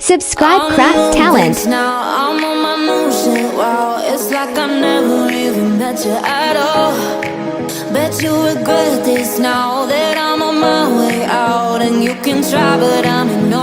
Subscribe Craftz Talent. Now I'm on my new shit, wow. It's like I never even met you at all. Bet you regret this now that I'm on my way out. And you can try, but I'm in